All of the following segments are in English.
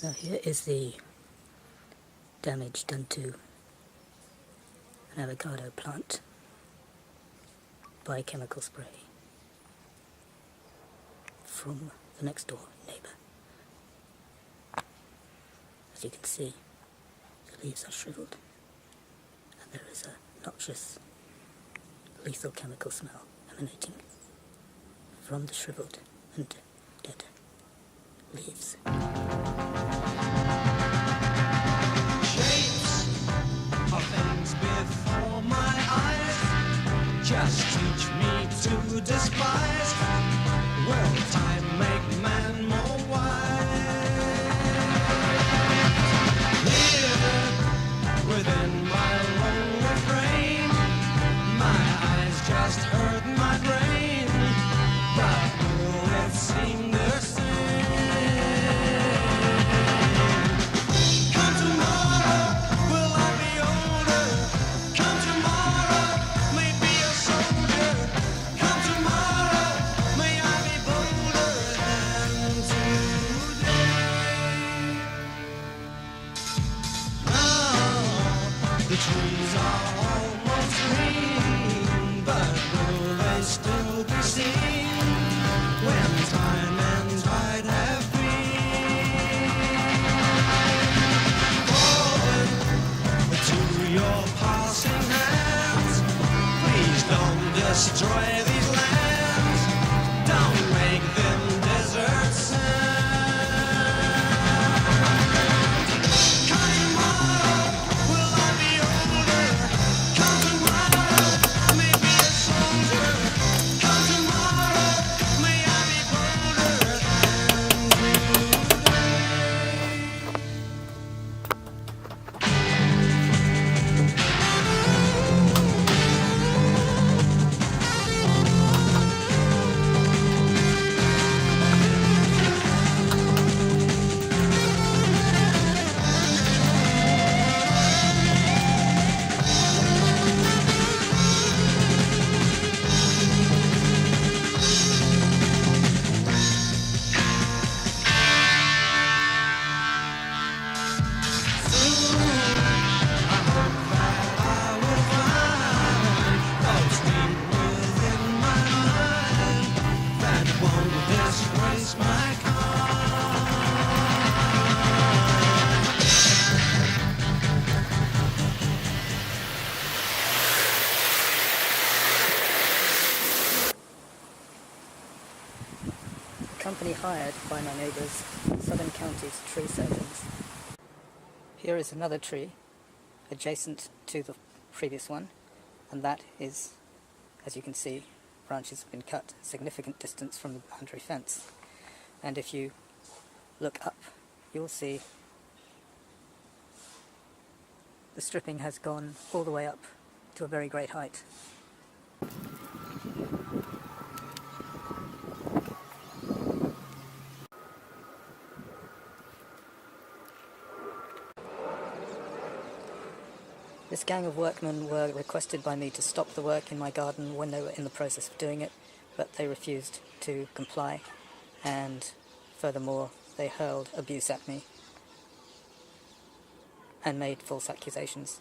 Now here is the damage done to an avocado plant by chemical spray from the next door neighbour. As you can see, the leaves are shriveled and there is a noxious, lethal chemical smell emanating from the shriveled and dead leaves. Shapes of things before my eyes just teach me to despise. Will time make man more wise? Here, within my lonely frame, my eyes just hurt my brain. But will it seem the same? Come tomorrow, will I be older? Come tomorrow, may be a soldier. Come tomorrow, may I be bolder than today. Now, the trees are almost green, but will they still be seen when time and tide have been? Forward to your passing hands, please don't destroy these lands, don't make them desert sand. Come tomorrow, will I be older? Come tomorrow, may be a soldier. Come tomorrow, may I be bolder than today. Company hired by my neighbours, Southern Counties tree surgeons. Here is another tree adjacent to the previous one, and that is, as you can see, branches have been cut a significant distance from the boundary fence. And if you look up, you'll see the stripping has gone all the way up to a very great height. This gang of workmen were requested by me to stop the work in my garden when they were in the process of doing it, but they refused to comply, and furthermore they hurled abuse at me and made false accusations.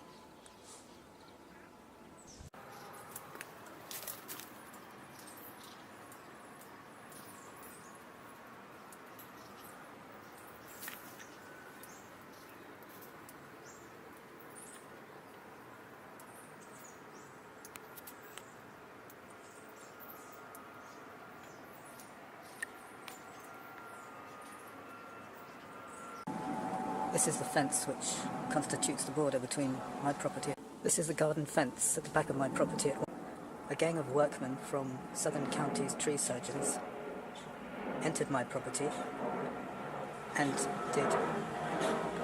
This is the fence which constitutes the border between my property. This is the garden fence at the back of my property. A gang of workmen from Southern Counties tree surgeons entered my property and did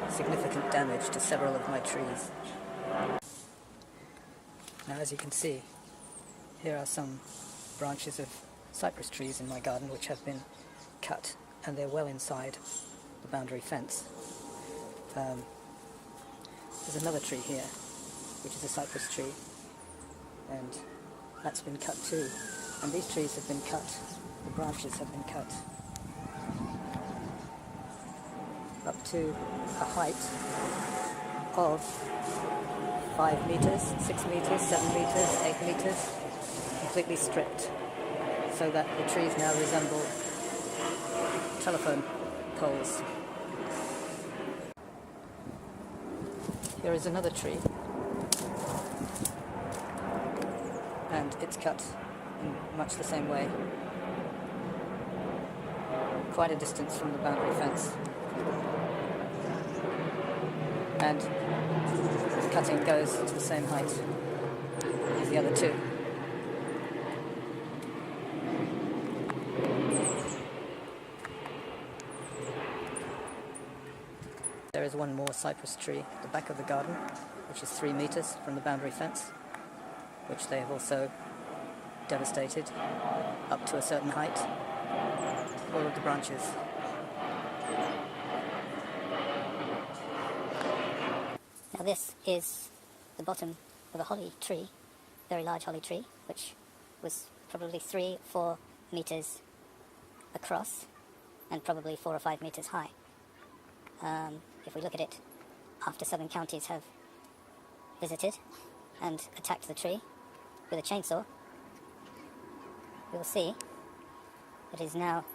significant damage to several of my trees. Now, as you can see, here are some branches of cypress trees in my garden which have been cut, and they're well inside the boundary fence. There's another tree here, which is a cypress tree, and that's been cut too. And these trees have been cut, the branches have been cut up to a height of 5 meters, 6 meters, 7 meters, 8 meters, completely stripped, so that the trees now resemble telephone poles. Here is another tree, and it's cut in much the same way, quite a distance from the boundary fence, and the cutting goes to the same height as the other two. There is one more cypress tree at the back of the garden, which is 3 meters from the boundary fence, which they have also devastated up to a certain height, all of the branches. Now this is the bottom of a holly tree, very large holly tree, which was probably 3 or 4 meters across and probably 4 or 5 meters high. If we look at it after southern counties have visited and attacked the tree with a chainsaw, we will see it is now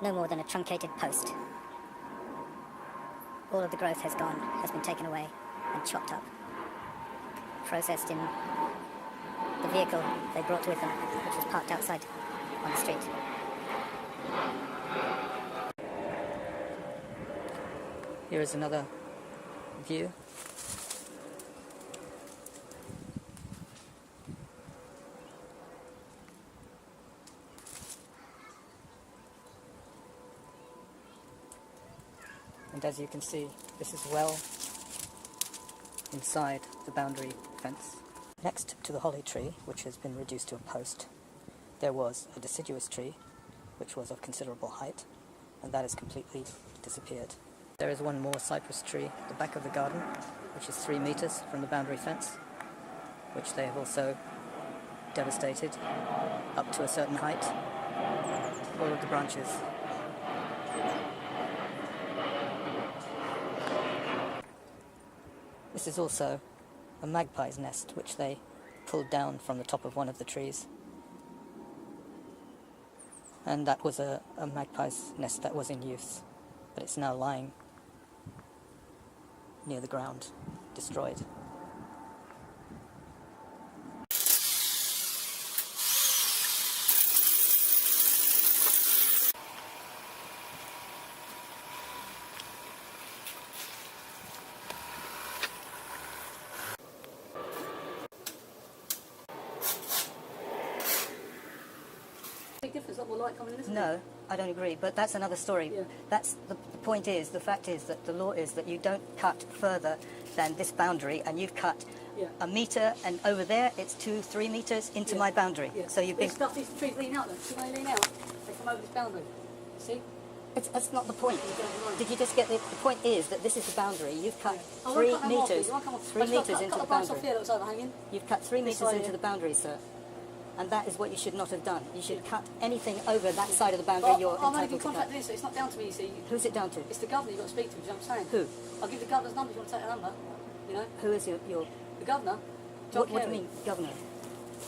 no more than a truncated post. All of the growth has gone, has been taken away and chopped up, processed in the vehicle they brought with them, which was parked outside on the street. Here is another view. And as you can see, this is well inside the boundary fence. Next to the holly tree, which has been reduced to a post, there was a deciduous tree, which was of considerable height, and that has completely disappeared. There is one more cypress tree at the back of the garden, which is 3 meters from the boundary fence, which they have also devastated up to a certain height, all of the branches. This is also a magpie's nest, which they pulled down from the top of one of the trees. And that was a magpie's nest that was in use, but it's now lying near the ground, destroyed. Big difference, a lot more light coming in, isn't it? No, I don't agree, but that's another story. Yeah. That's the point is, the fact is that the law is that you don't cut further than this boundary, and you've cut Yeah. a meter, and over there it's 2-3 meters into my boundary. Yeah. So you've been... This stuff, these trees lean out though. See when they lean out? They come over this boundary. See? That's not the point. Yeah. Did you just get the point is that this is the boundary. You've cut I 3 won't cut them off, meters, please. I won't come off. 3 I just meters cut into the the branch off boundary. here that was overhanging. You've cut 3 This meters side into here. the boundary, sir. And that is what you should not have done. You should cut anything over that side of the boundary you're I'm only entitled to cut. contracted in, so it's not down to me, you see. Who's it down to? It's the governor you've got to speak to, do you know what I'm saying? Who? I'll give the governor's number if you want to take the number. You know? Who is your The governor, John what do you Kerry. mean, governor?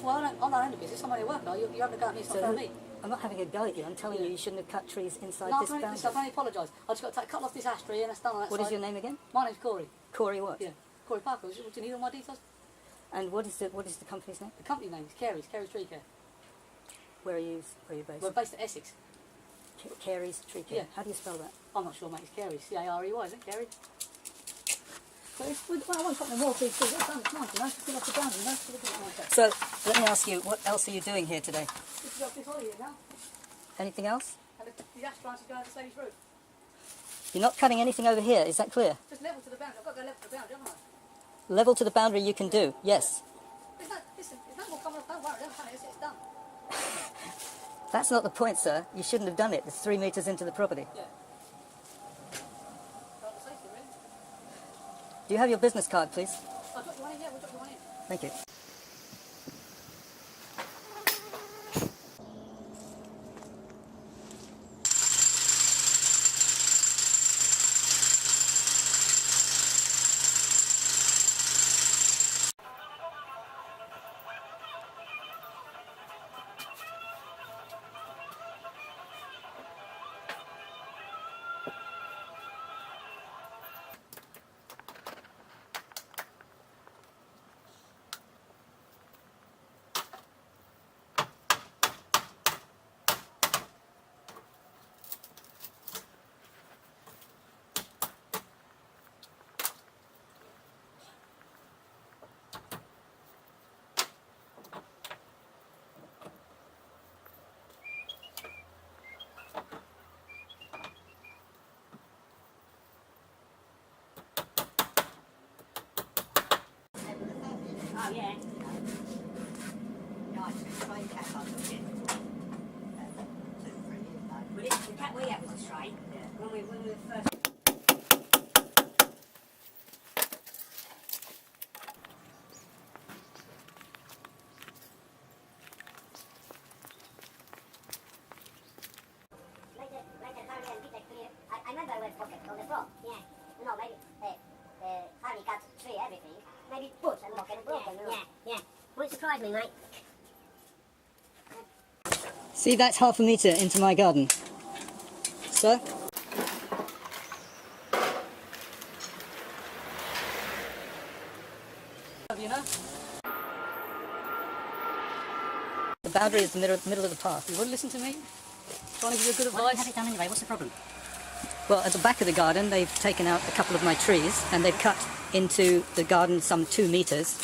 Well, I'm not in the business, I'm only a worker. You're having a go at me, it's not fair who- on me. I'm not having a go at you. I'm telling you, you shouldn't have cut trees inside No, this I boundary. can only apologise. I just got to cut off this ash tree and that's done on that What side. is your name again? My name's Corey. Corey what? Yeah, Corey Parker. Do you need all my details? And what is the company's name? The company name is Carey's Tree Care. Where are you based? We're based at Essex. Carey's Tree Care. Yeah. How do you spell that? I'm not sure, mate. It's Carey. C-A-R-E-Y, isn't it, Carey? But it's, well, I won't put them more things. It's done. It's nice, you know. It's still off the ground, you know. So look at it like that. So, let me ask you, what else are you doing here today? This is off this holly here now. Anything else? And the ash branch is going to the lady's roof. You're not cutting anything over here, is that clear? Just level to the boundary. I've got to go level to the boundary, haven't I? Level to the boundary you can do, yes. Listen, there's no more coming up. Don't worry, don't panic. It's done. That's not the point, sir. You shouldn't have done it. It's 3 meters into the property. Yeah. Got the safety, really. Do you have your business card, please? I'll drop you one in, yeah, we'll drop you one in. Thank you. Yeah. Nice. Stray cat I took in. 2-3 years ago. Well, the cat we had was a stray. Yeah. When we were first. I remember where pocket on the floor. Yeah. No, maybe Harry cut tree, everything. Maybe put and pocket broken. Yeah. Won't surprise me, mate. See, that's half a metre into my garden. So, You know? the boundary is the middle of the path. You wouldn't listen to me? Trying to give you good Why do you advice? have it done anyway? What's the problem? Well, at the back of the garden, they've taken out a couple of my trees, and they've cut into the garden some 2 metres,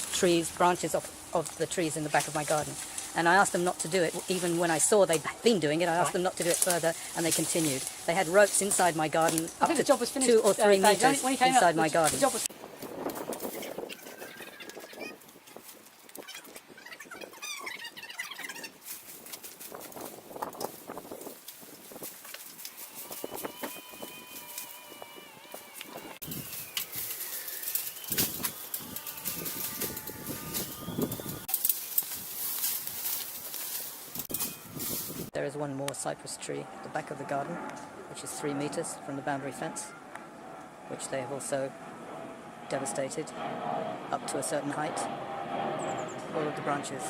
branches of the trees in the back of my garden. And I asked them not to do it, even when I saw they'd been doing it, I asked them not to do it further, and they continued. They had ropes inside my garden I up think to the job was finished, 2 or 3 Dave. metres When you came inside out, my the garden. job was There is one more cypress tree at the back of the garden, which is 3 metres from the boundary fence, which they have also devastated up to a certain height. All of the branches